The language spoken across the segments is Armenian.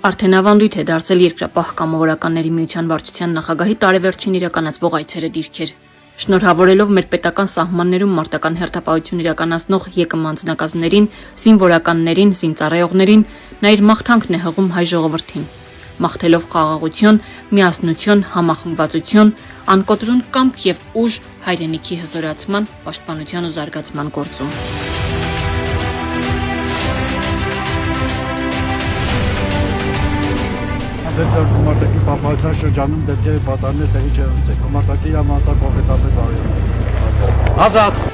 Արդեն ավանդույթ է դարձել Երկրապահ կամավորականների միության վարչության նախագահի տարեվերջին իրականացվող այցերը դիրքեր։ Շնորհավորելով մեր պետական սահմաններում մարտական հերթապահություն իրականացնող ԵԿՄ անձնակազմներին, զինվորականներին, զինծառայողներին, նա իր մաղթանքն է հղում հայ ժողովրդին, մաղթելով խաղաղություն, միասնություն, համախմբվածություն, անկոտրուն կամք եւ ուժ հայրենիքի հզորացման, պաշտպանության ու զարգացման գործում։ Համարտակի պահպանության շրջանում պետք է պատաններ տեղի չունեցեք։ Համարտակի համարտակ կոնկրետապես արյուն։ Ազատ։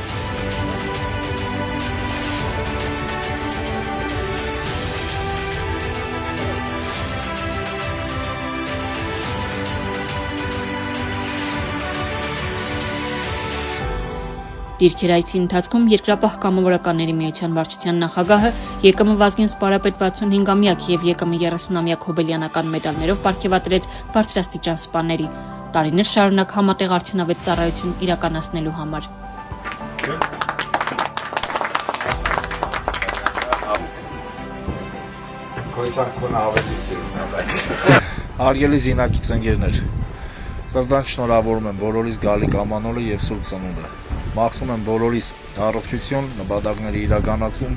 Դիրքերայցի ընթացքում Երկրապահ կամավորականների միության վարչության նախագահը ԵԿՄ Վազգեն Սպարապետ 65-ամյակ եւ ԵԿՄ 30-ամյակ հոբելյանական մեդալներով պարգևատրեց բարձրաստիճան սպաների, տարիներ շարունակ համատեղ արդյունավետ ծառայություն իրականացնելու համար։ Քոսանքոնը ավելի սիրուն է, բայց հարգելի զինակից ընկերներ, սրտանց շնորհավորում եմ բոլորիս գալիք ամանորը եւ սուրբ ծնունդը։ Մաղթում եմ բոլորիս առողջություն, նպատակների իրականացում,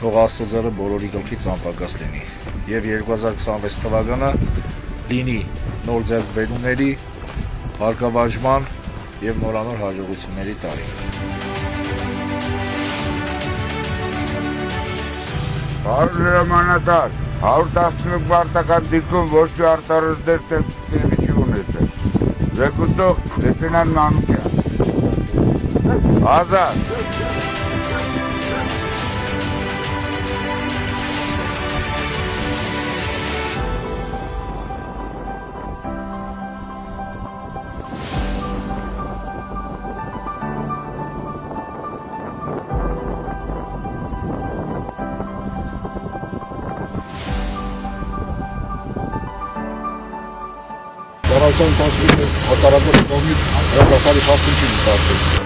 թող Աստծո ձեռը բոլորի գլխից անպակաս լինի։ Եվ 2026 թվականը լինի նոր ձեռքբերումների, հարկավարժման եւ նորանոր հաջողությունների տարի։ Հրամանատար 111 մարտական դիրքում ոչ մի արտարժներ տեղի չի ունեցել։ Զեկուցող լեյտենանտ Մանուկյան։ Ազատ։ Ծառայության ընթացքում հակառակորդ կողմից հրապարակի խախտում չի ստացվել։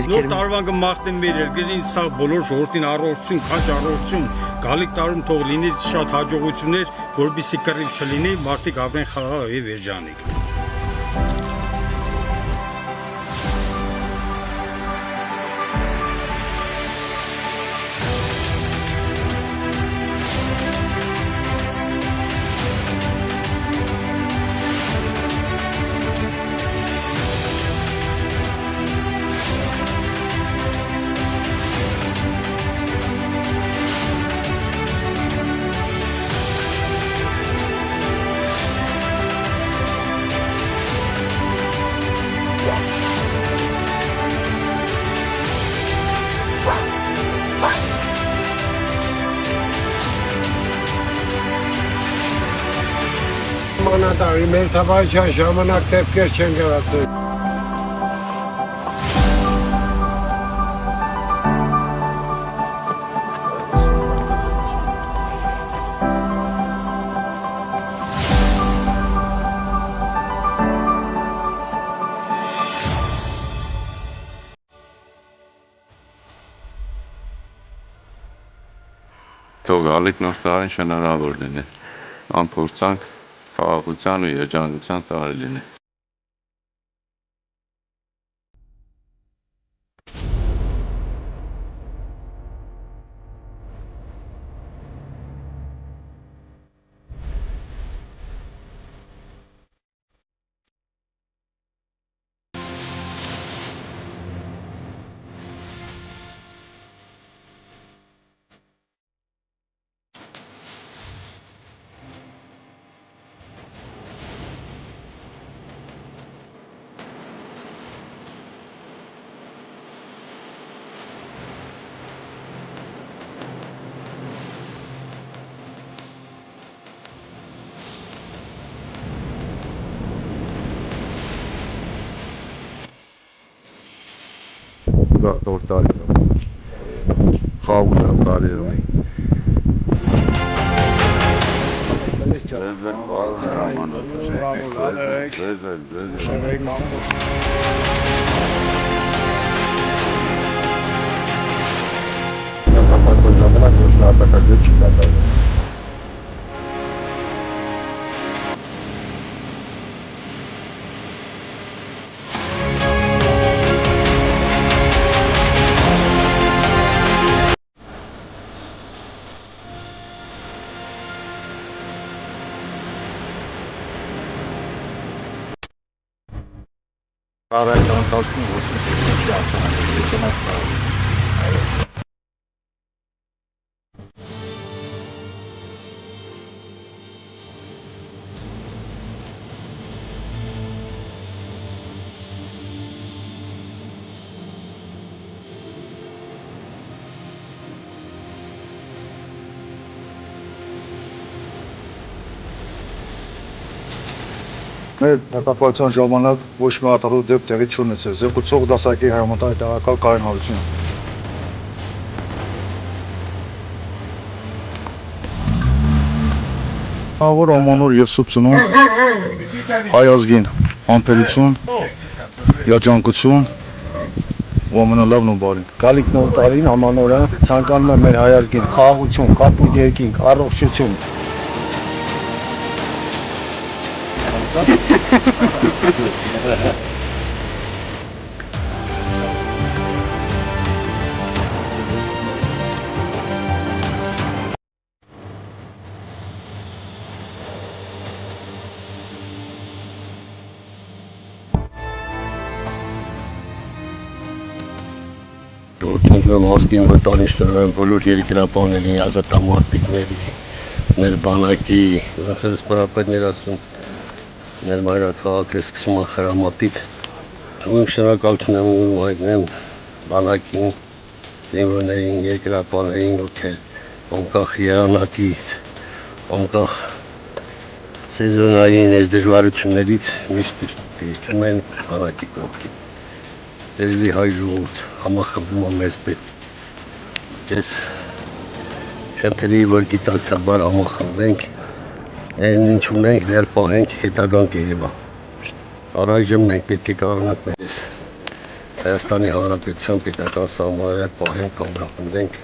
Նոր տարվան կմաղթեմ մեր երկրին, սա բոլոր ժողովրդին առողջություն, քաջ առողջություն, գալիք տարում թող լինի շատ հաջողություններ, որպեսզի կռիվ չլինի, մարդիկ ապրեն խաղաղ եւ երջանիկ։ Մանատարի մեր թվայության ժամանակ դեպքեր չեն գրանցել։ Թող գալիք նոր տարին շնորհավոր լինի, անփորձանք, խաղաղության ու երջանկության տարի լինի։ Նոր տարի խաղաղ տարի ունի։ Մեր հերթապահության ժամանակ ոչ մի արտահայտ դեպք տեղի չունեցել։ Զեկուցող դասակի հայրամտային տեղակալ Կարեն Հարությունյան։ Որ ամանոր եւ սուրբ ծնունդ հայ ազգին համբերություն, երջանկություն ու ամենալավն ու բարին։ Գալիք նոր տարին ամանորը ցանկանում եմ մեր հայ ազգին խաղաղություն, կապույտ երկինք, առողջություն։ Որդում ազգին վտանիշ տնեմ բոլոր երկրապահների, ազատամարտիկների, մեր բանակի, սպարապետներ ասում, մեր մայրաքաղաքը սկսում է խրամատից, ու շնորհակալություն եմ հայտնեմ բանակին, զինվորներին, երկրապահներին, ովքեր անկախ եղանակից, անկախ սեզոնային այս դժվարություններից միշտ դիտում են բանակի կողքին։ Երևի հայ ժողովուրդ համախմբում է մեզ պետք։ Ես խնդրի, որ գիտակցաբար համախմբենք, այն ինչ ունենք դեռ պահենք հետագան կերևա։ Առայժմ մենք պետք է կարողանանք մեր Հայաստանի Հանրապետության պետական սահմանները պահենք, ամրապնդենք,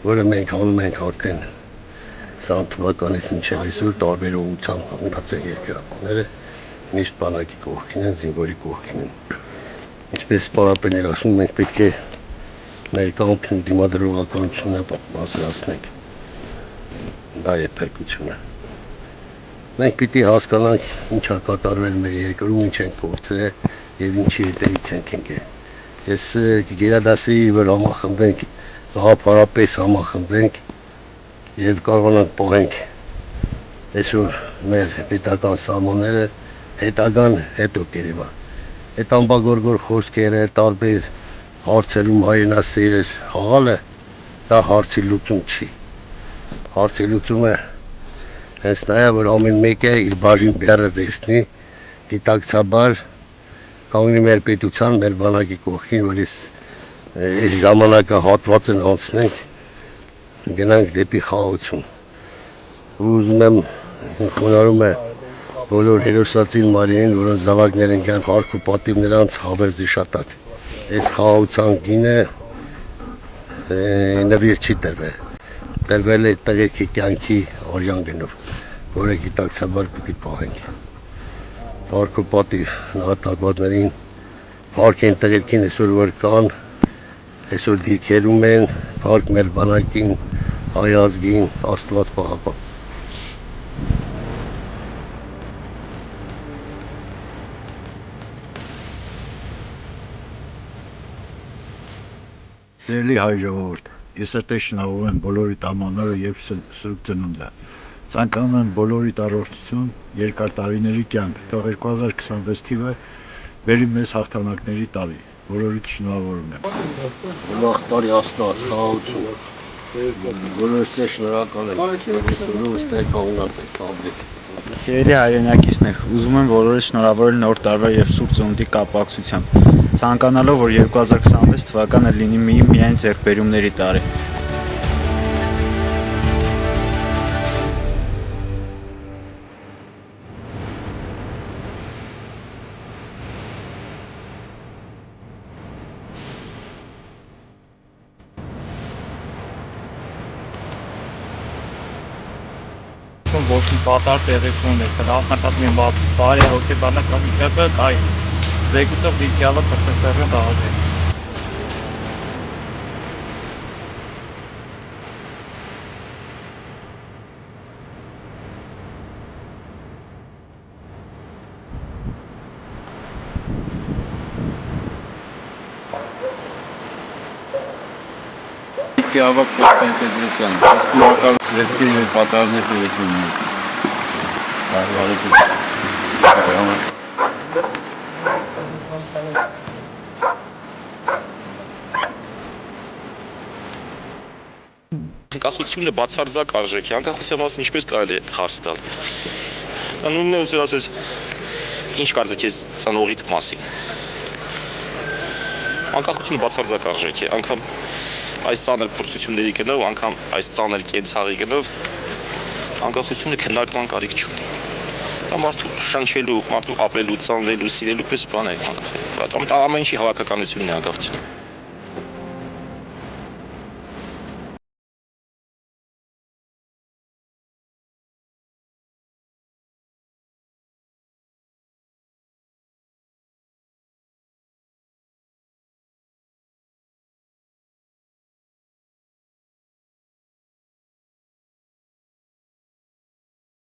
որը մենք անում ենք արդեն 20 թվականից մինչև այսօր տարբեր ուղղությամբ ունած են երկրապահները, միշտ բանակի կողքին են, զինվորի կողքին են։ Ինչպես սպարապետներ ասում, մենք պետք է մեր կամքն դիմադրողականությունը բարձրացնենք։ Դա է փրկությունը։ Մենք պիտի հասկանանք ինչ է կատարվել մեր երկրում, ինչ ենք գործել եւ ինչի հետևից ենք եկել։ Ես գերադասեի, որ համախմբենք, գաղափարապես համախմբենք եւ կարողանանք պահենք այսօր մեր պետական սահմանները, հետագան հետո կերևա։ Այդ ամբագորգոր խոսքերը, տարբեր հարցերում հայրենասերը խաղալը, դա հարցի լուծում չի։ Հարցի լուծումը հենց նա է, որ ամեն մեկը իր բաժին բեռը վերցնի, գիտակցաբար կանգնի մեր պետության, մեր բանակի կողքին, որ այս ժամանակը հատվածն անցնենք, գնանք դեպի խաղաղություն։ Ու ուզում եմ խոնարհում է բոլոր հերոսացին մարիներին, որոնց զավակներ են կան հարկ ու պատիվ նրանց հավերձի շատակ։ Այս խաղաղության գինը նվիր չի տրվել։ Տրվել է տղերքի կյանքի օրյան գնով, որը գիտակցաբար պիտի պահենք։ Հարկ ու պատիվ նահատակվածներին, փառք են տղերքին այսօր որ կան, այսօր դիրքերում են, փառք մեր բանակին, հայ ազգին, Աստված պահապան։ Սիրելի հայ ժողովուրդ, ես այդպես շնորհում եմ բոլորիդ ամանորը եւ սուրբ ծնունդը։ Ցանկանում եմ բոլորիդ առողջություն, երկար տարիների կյանք։ Թող 2026 թիվը բերի մեզ հաղթանակների տարի։ Բոլորիդ շնորհավորում եմ։ Ուրախ տարի Աստված, խաղաղություն։ Բոլորիդ շնորհակալ եմ։ Բոլորիդ կողմնած եք ապրեք։ Սիրելի հայրենակիցներ, ուզում եմ բոլորին շնորհավորել նոր տարվա եւ սուրբ ծնունդի կապակցությամբ։ Ցանկանալով, որ 2026 թվականը լինի միայն ձեռքբերումների տարի։ ոչ մի պատար տեղի ունեցել, նախնական մի բարի հոգեբանական միջակայքը այ զեկուցող դիքյալը պրոֆեսորը դահաճ է։ Ավակ Պետրոսյան, իսկական դեպքի պատահարներ եղել են։ Անկախությունը բացարձակ արժեք է, անկախության մասին ինչպես կարելի է հարց տալ։ Դա նույնն է ուզել ասես, ինչ կարծեք ես ծնողիդ մասին։ Անկախությունը բացարձակ արժեք է, անգամ այս ծանր փորձությունների գնով, անգամ այս ծանր կենցաղի գնով անկախությունը քննարկման կարիք չունի։ Դա մարդու շնչելու, մարդու ապրելու, ծնվելու, սիրելու պես բան է։ Ամեն ինչի հավաքականությունն է անկախությունը։